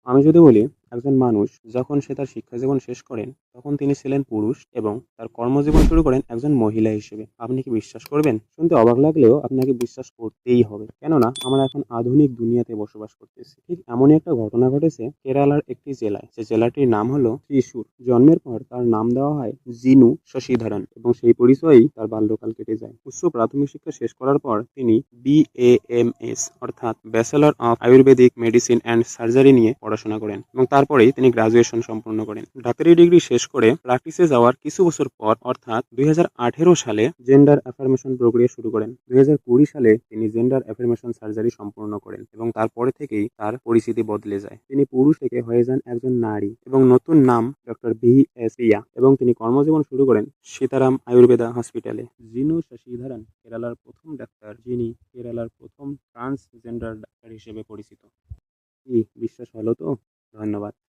আমি যদি বলি, একজন মানুষ যখন সে তার শিক্ষা জীবন শেষ করেন, তখন তিনি ছিলেন পুরুষ এবং তার কর্মজীবন শুরু করেন একজন মহিলা হিসেবে। আপনি কি বিশ্বাস করবেন? শুনতে অবাক লাগলেও আপনাকে বিশ্বাস করতেই হবে। কেননা আমরা এখন আধুনিক দুনিয়াতে বসবাস করতেছি। ঠিক এমনই একটা ঘটনা ঘটেছে কেরালার একটি জেলায়। যে জেলাটির নাম হলো ত্রিশূর। জন্মের পর তার নাম দেওয়া হয় জিনু শশীধরন এবং সেই পরিচয়েই তার বাল্যকাল কেটে যায়। উচ্চ প্রাথমিক শিক্ষা শেষ করার পর তিনি BAMS অর্থাৎ bachelor of Ayurvedic medicine and surgery নিয়ে পড়াশোনা করেন এবং তারপরেই তিনি গ্রাজুয়েশন সম্পূর্ণ করেন। ডাক্তারি ডিগ্রি শেষ করে প্র্যাকটিসে যাওয়ার কিছু বছর পর অর্থাৎ 2018 সালে জেন্ডার অ্যাফার্মেশন প্রক্রিয়া শুরু করেন। 2020 সালে তিনি জেন্ডার অ্যাফার্মেশন সার্জারি সম্পূর্ণ করেন এবং তারপরে থেকেই তার পরিস্থিতি বদলে যায়। তিনি পুরুষ থেকে হয়ে যান একজন নারী এবং নতুন নাম ডক্টর VS প্রিয়া এবং তিনি কর্মজীবন শুরু করেন সীতারাম আয়ুর্বেদা হসপিটালে। জিনু শশীধরন কেরালার প্রথম ডাক্তার যিনি কেরালার প্রথম ট্রান্সজেন্ডার ডাক্তার হিসেবে পরিচিত। কি বিশ্বাস হলো তো? ধন্যবাদ।